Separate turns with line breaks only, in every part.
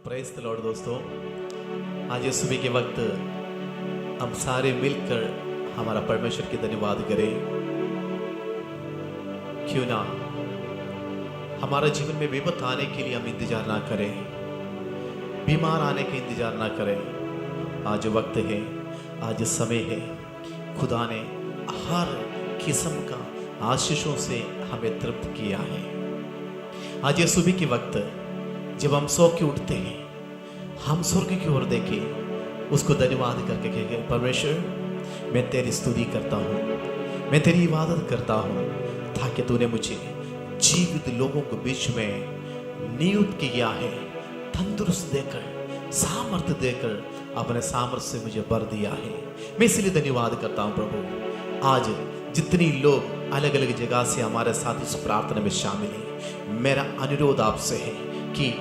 Praise the Lord दोस्तों, आज इस सुबह के वक्त हम सारे मिलकर हमारा परमेश्वर की धन्यवाद करें। क्यों ना हमारा जीवन में विपत आने के लिए हम इंतजार ना करें, बीमार आने के इंतजार ना करें। आज वक्त है, आज समय है। खुदा ने हर किस्म का आशीषों से हमें तृप्त किया है। आज ये सुबह के वक्त जब हम सो के उठते हैं, हम स्वर्ग की ओर देखें, उसको धन्यवाद करके कहें, परमेश्वर मैं तेरी स्तुति करता हूँ, मैं तेरी इबादत करता हूँ, ताकि तूने मुझे जीवित लोगों के बीच में नियुक्त किया है, तंदुरुस्त देकर, सामर्थ्य देकर अपने सामर्थ्य से मुझे भर दिया है। मैं इसलिए धन्यवाद करता हूँ प्रभु। आज जितनी लोग अलग अलग जगह से हमारे साथ इस प्रार्थना में शामिल हैं, मेरा अनुरोध आपसे है कि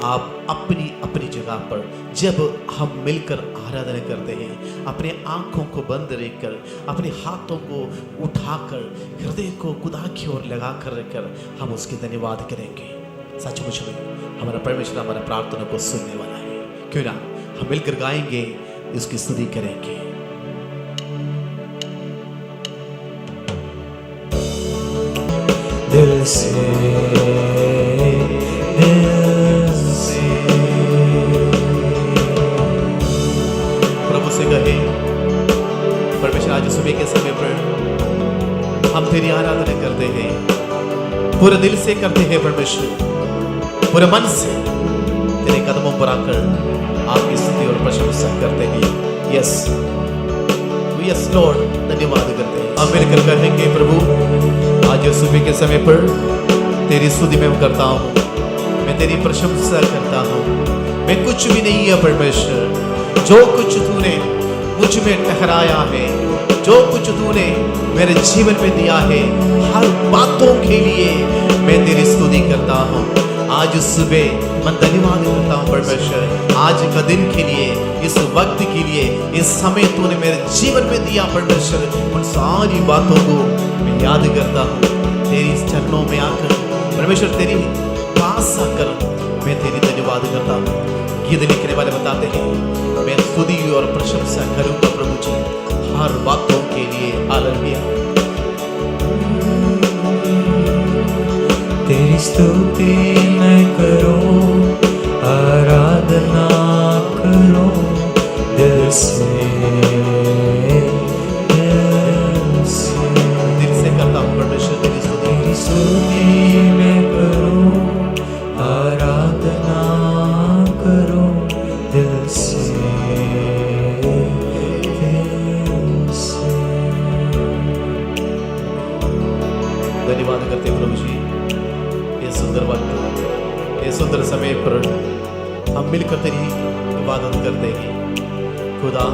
आप अपनी अपनी जगह पर जब हम मिलकर आराधना करते हैं, अपने आंखों को बंद रखकर, अपने हाथों को उठाकर, हृदय को खुदा की ओर लगा कर रखकर हम उसके धन्यवाद करेंगे। सचमुच में हमारा परमेश्वर हमारा प्रार्थना को सुनने वाला है। क्यों ना हम मिलकर गाएंगे, उसकी स्तुति करेंगे।
दिल से
प्रभु से कहे, परमेश्वर आज सुबह के समय पर हम तेरी आराधना करते हैं, पूरे दिल से करते हैं परमेश्वर, पूरे मन से तेरे कदमों पर आकर आपकी स्तुति और प्रशंसा करते हैं। यस यस लॉर्ड, धन्यवाद करते हैं। हम मिलकर कहेंगे, प्रभु आज सुबह के समय पर तेरी स्तुति मैं करता हूँ, मैं तेरी प्रशंसा करता हूँ। मैं कुछ भी नहीं है परमेश्वर, जो कुछ तूने मुझ में ठहराया है, जो कुछ तूने मेरे जीवन में दिया है, हर बातों के लिए मैं तेरी स्तुति करता हूँ। आज सुबह मैं धन्यवाद करता हूँ परमेश्वर, आज का दिन के लिए, इस वक्त के लिए, इस समय तूने मेरे जीवन में दिया परमेश्वर। उन सारी बातों को मैं याद करता हूँ, तेरी चरणों में आकर परमेश्वर, तेरी पास आकर मैं तेरी धन्यवाद करता हूँ। गीत लिखने वाले बताते हैं, मैं स्तुति और प्रशंसा करूंगा प्रभु जी हर बातों के लिए। हालेलुया।
तेरी स्तुति मैं करूं, आराधना करूं दिल से
करता हूं परमेश्वर तेरी स्तुति।
तेरी स्तुति मैं करूं, आराधना करूं दिल से
धन्यवाद करते हैं प्रभु जी, ये सुंदर वक्त, ये सुंदर समय पर हम मिलकर तेरी इबादत करते हैं। खुदा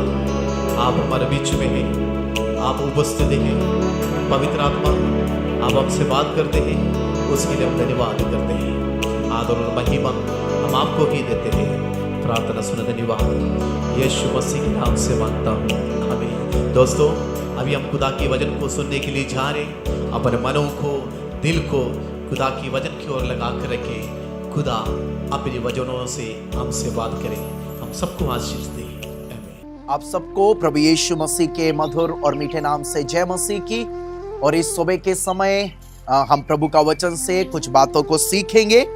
आप हमारे बीच में हैं, आप उपस्थित हैं, पवित्र आत्मा आप हमसे बात करते हैं, उसके लिए हम धन्यवाद करते हैं। आदर और महिमा हम आपको ही देते हैं। प्रार्थना सुना धन्यवाद यीशु मसीह के नाम से मांगता हूँ, आमीन। दोस्तों, अभी हम खुदा के वचन को सुनने के लिए जा रहे हैं। अपने मनों को, दिल को खुदा की वचन की ओर लगा कर रखें। खुदा अपने वचनों से हमसे बात करें, हम सबको आशीष दे।
आप सबको प्रभु यीशु मसीह के मधुर और मीठे नाम से जय मसीह की। और इस सुबह के समय हम प्रभु का वचन से कुछ बातों को सीखेंगे।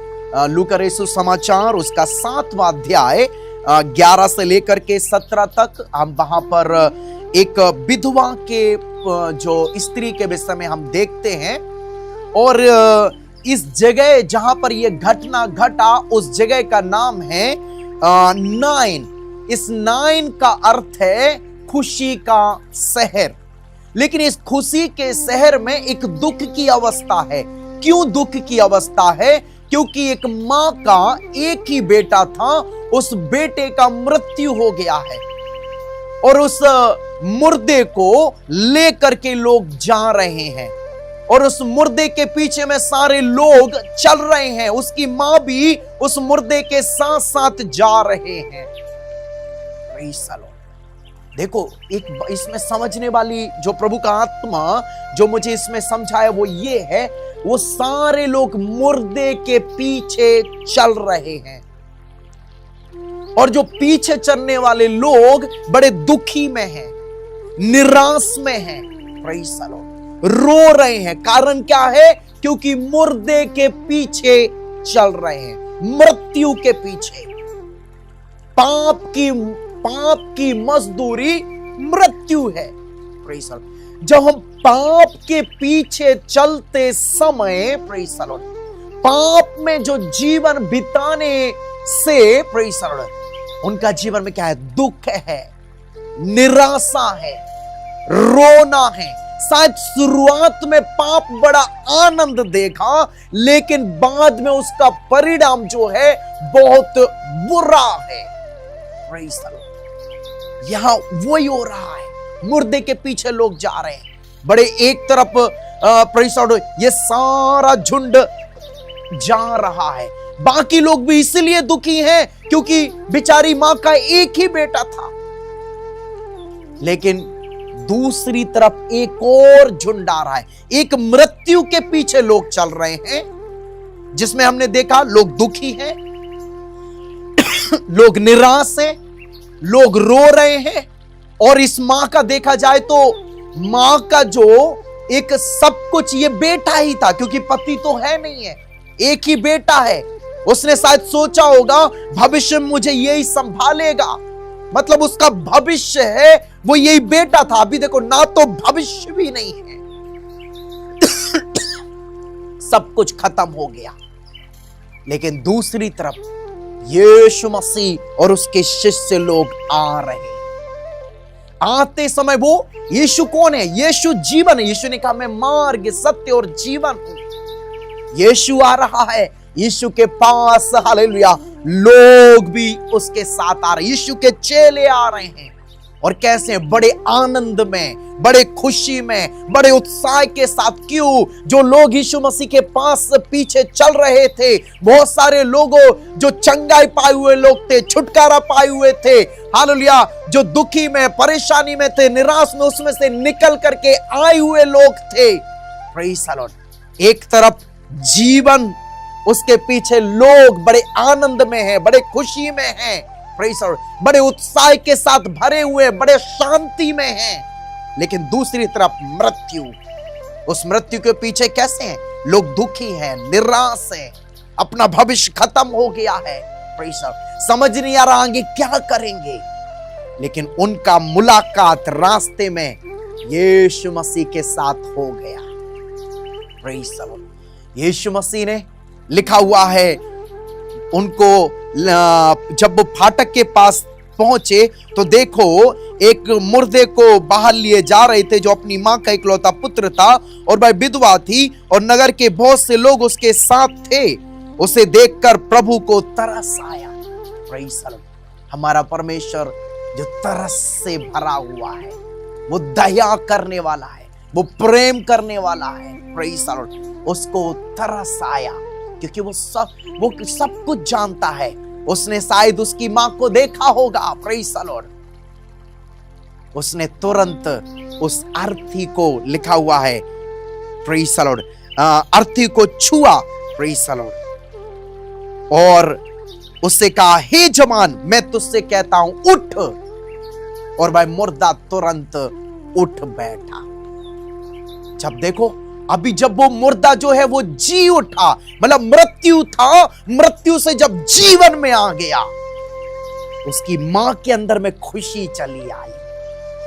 लूका रसूल समाचार उसका 7वां अध्याय 11 से लेकर के 17 तक हम वहां पर एक विधवा के जो स्त्री के विषय में हम देखते हैं। और इस जगह जहां पर यह घटना घटा, उस जगह का नाम है नाइन। इस नाइन का अर्थ है खुशी का शहर। लेकिन इस खुशी के शहर में एक दुख की अवस्था है। क्यों दुख की अवस्था है? क्योंकि एक मां का एक ही बेटा था, उस बेटे का मृत्यु हो गया है और उस मुर्दे को लेकर के लोग जा रहे हैं और उस मुर्दे के पीछे में सारे लोग चल रहे हैं। उसकी मां भी उस मुर्दे के साथ साथ जा रहे हैं। देखो, एक इसमें समझने वाली जो प्रभु का आत्मा जो मुझे इसमें समझाया वो ये है, वो सारे लोग मुर्दे के पीछे चल रहे हैं। और जो पीछे चलने वाले लोग बड़े दुखी में हैं, निराश में हैं, प्रेज़ द लॉर्ड, रो रहे हैं। कारण क्या है? क्योंकि मुर्दे के पीछे चल रहे हैं, मृत्यु के पीछे। पाप की मजदूरी मृत्यु है। Praise the Lord. जब हम पाप के पीछे चलते समय, प्रेज़ द लॉर्ड, पाप में जो जीवन बिताने से, प्रेज़ द लॉर्ड, उनका जीवन में क्या है? दुख है, निराशा है, रोना है। शायद शुरुआत में पाप बड़ा आनंद देखा, लेकिन बाद में उसका परिणाम जो है बहुत बुरा है। Praise the Lord. यहां वही हो रहा है, मुर्दे के पीछे लोग जा रहे हैं। बड़े एक तरफ प्रेज़ द लॉर्ड ये सारा झुंड जा रहा है, बाकी लोग भी इसलिए दुखी हैं क्योंकि बेचारी मां का एक ही बेटा था। लेकिन दूसरी तरफ एक और झुंड आ रहा है, एक मृत्यु के पीछे लोग चल रहे हैं, जिसमें हमने देखा लोग दुखी हैं, लोग निराश हैं, लोग रो रहे हैं। और इस मां का देखा जाए तो मां का जो एक सब कुछ ये बेटा ही था, क्योंकि पति तो है नहीं है, एक ही बेटा है। उसने शायद सोचा होगा भविष्य में मुझे यही संभालेगा, मतलब उसका भविष्य है वो यही बेटा था। अभी देखो ना तो भविष्य भी नहीं है, सब कुछ खत्म हो गया। लेकिन दूसरी तरफ यीशु मसीह और उसके शिष्य लोग आ रहे हैं। आते समय वो यीशु कौन है? यीशु जीवन है। यीशु ने कहा मैं मार्ग, सत्य और जीवन हूं। यीशु आ रहा है, यीशु के पास, हालेलुया, लोग भी उसके साथ आ रहे हैं। यीशु के चेले आ रहे हैं और कैसे? बड़े आनंद में, बड़े खुशी में, बड़े उत्साह के साथ। क्यों? जो लोग यीशु मसीह के पास पीछे चल रहे थे, बहुत सारे लोगों जो चंगाई पाए हुए लोग थे, छुटकारा पाए हुए थे, हालेलुया, जो दुखी में, परेशानी में थे, निराश में, उसमें से निकल करके आए हुए लोग थे। Praise the Lord. एक तरफ जीवन, उसके पीछे लोग बड़े आनंद में हैं, बड़े खुशी में हैं, प्रेज़ द लॉर्ड, बड़े उत्साह के साथ भरे हुए, बड़े शांति में हैं। लेकिन दूसरी तरफ मृत्यु, उस मृत्यु के पीछे कैसे हैं? लोग दुखी हैं, निराश हैं, अपना भविष्य खत्म हो गया है। Praise the Lord. समझ नहीं आ रहा आगे क्या करेंगे। लेकिन उनका मुलाकात रास्ते में यीशु मसीह के साथ हो गया। Praise the lord. Yeshu Masih ने, लिखा हुआ है, उनको जब वो फाटक के पास पहुंचे तो देखो एक मुर्दे को बाहर लिए जा रहे थे, जो अपनी मां का इकलौता पुत्र था और वह विधवा थी, और नगर के बहुत से लोग उसके साथ थे। उसे देखकर प्रभु को तरस आया। Praise the Lord. हमारा परमेश्वर जो तरस से भरा हुआ है, वो दया करने वाला है, वो प्रेम करने वाला है। Praise the Lord. उसको तरस आया क्योंकि वो सब कुछ जानता है। उसने शायद उसकी मां को देखा होगा। Praise the Lord. उसने तुरंत उस अर्थी को, लिखा हुआ है, प्रेज़ द लॉर्ड, अर्थी को छुआ। Praise the Lord. और उससे कहा, हे जवान, मैं तुझसे कहता हूं, उठ। और वह मुर्दा तुरंत उठ बैठा। जब देखो, अभी जब वो मुर्दा जो है वो जी उठा, मतलब मृत्यु था, मृत्यु से जब जीवन में आ गया, उसकी मां के अंदर में खुशी चली आई।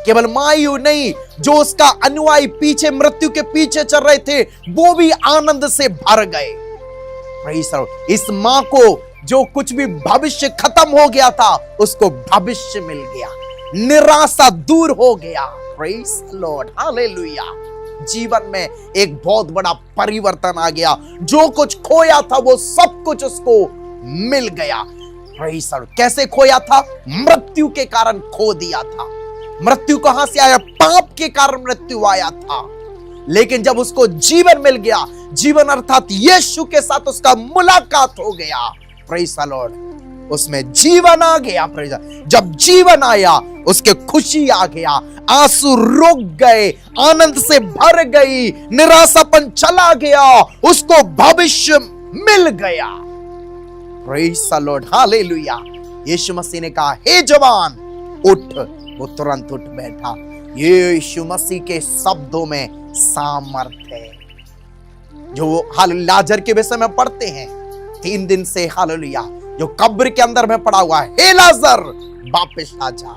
केवल मां ही नहीं, जो उसका अनुयायी पीछे, मृत्यु के पीछे चल रहे थे, वो भी आनंद से भर गए। Praise the Lord. इस मां को जो कुछ भी भविष्य खत्म हो गया था, उसको भविष्य मिल गया, निराशा दूर हो गया। Praise the lord, hallelujah. जीवन में एक बहुत बड़ा परिवर्तन आ गया। जो कुछ खोया था वो सब कुछ उसको मिल गया। Praise the Lord. कैसे खोया था? मृत्यु के कारण खो दिया था। मृत्यु कहां से आया? पाप के कारण मृत्यु आया था। लेकिन जब उसको जीवन मिल गया, जीवन अर्थात यीशु के साथ उसका मुलाकात हो गया, प्रेज़ द लॉर्ड, उसमें जीवन आ गया। प्रेज़। जब जीवन आया, उसके खुशी आ गया, आंसू रुक गए, आनंद से भर गई, निराशापन चला गया, उसको भविष्य मिल गया। Praise the lord, hallelujah. Yeshu Masih ने कहा, हे जवान उठ, वो तुरंत उठ बैठा। यीशु मसीह के शब्दों में सामर्थ्य है, जो लाजर के विषय में पढ़ते हैं 3 दिन से, हालेलुया, जो कब्र के अंदर में पड़ा हुआ है, हे लाजर वापस आ जा,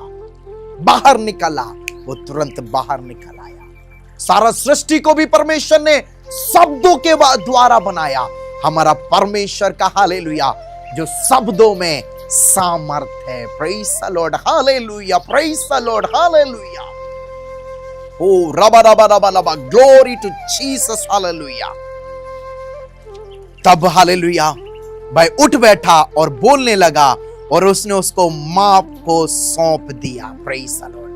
बाहर निकला, वो तुरंत बाहर निकल आया। सारा सृष्टि को भी परमेश्वर ने शब्दों के द्वारा बनाया। हमारा परमेश्वर का हालेलुया जो शब्दों में सामर्थ है। Praise the lord, hallelujah, praise the lord, hallelujah. ओ रबा रबा रबा रबा, ग्लोरी टू जीसस, हालेलुया। तब हालेलुया भाई उठ बैठा और बोलने लगा और उसने उसको मां को सौंप दिया। Praise the Lord,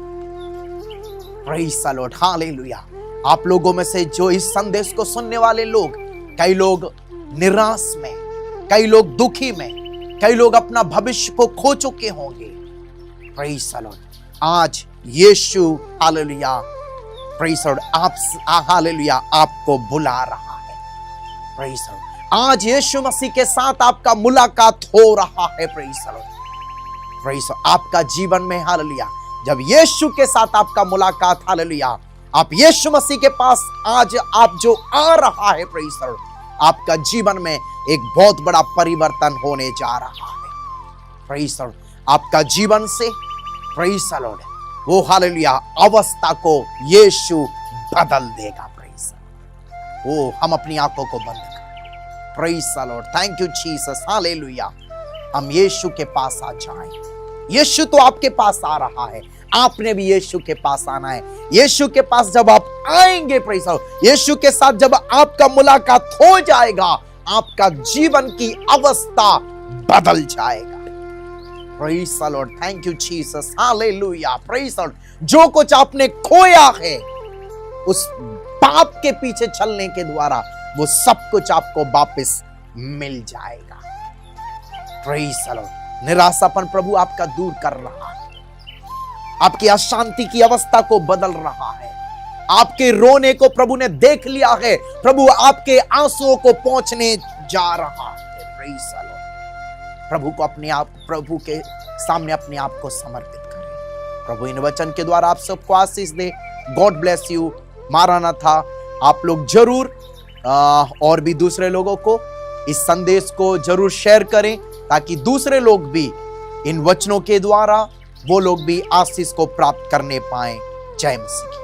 praise the lord, hallelujah. आप लोगों में से जो इस संदेश को सुनने वाले लोग, कई लोग निराश में, कई लोग दुखी में, कई लोग अपना भविष्य को खो चुके होंगे। प्रेज़ द लॉर्ड, आज यीशु हालेलुया, प्रेज़ द लॉर्ड, आप हालेलुया आपको बुला रहा है। प्रेज़ द लॉर्ड, आज यीशु मसीह के साथ आपका मुलाकात हो रहा है। Praise the Lord, praise the Lord, आपका जीवन में हालेलुया जब यीशु के साथ आपका मुलाकात, हालेलुया, आप यीशु मसीह के पास आज आप जो आ रहा है, प्रेज़ द लॉर्ड, आपका जीवन में एक बहुत बड़ा परिवर्तन होने जा रहा है। प्रेज़ द लॉर्ड, आपका जीवन से, प्रेज़ द लॉर्ड, वो हालेलुया अवस्था को यीशु बदल देगा। प्रेज़ द लॉर्ड, वो हम अपनी आंखों को बंद करें। Praise the Lord, thank you Jesus, hallelujah. हम यीशु के पास आ जाएं। यीशु तो आपके पास आ रहा है, आपने भी यीशु के पास आना है। यीशु के पास जब आप आएंगे, प्रेज़ द लॉर्ड, यीशु के साथ जब आपका मुलाकात हो जाएगा, आपका जीवन की अवस्था बदल जाएगा। Praise the Lord, thank you Jesus, hallelujah, praise the Lord. जो कुछ आपने खोया है उस पाप के पीछे चलने के द्वारा, वो सब कुछ आपको वापस मिल जाएगा। प्रेज़ द लॉर्ड, निराशापन प्रभु आपका दूर कर रहा है, आपकी अशांति की अवस्था को बदल रहा है, आपके रोने को प्रभु ने देख लिया है, प्रभु आपके आंसुओं को पहुंचने जा रहा है। प्रेज़ द लॉर्ड, प्रभु को अपने आप, प्रभु के सामने अपने आप को समर्पित करें। प्रभु इन वचन के द्वारा आप सबको आशीष दे। God bless you. मारानाथा। आप लोग जरूर और भी दूसरे लोगों को इस संदेश को जरूर शेयर करें, ताकि दूसरे लोग भी इन वचनों के द्वारा वो लोग भी आशीष को प्राप्त करने पाए। जय मसीह।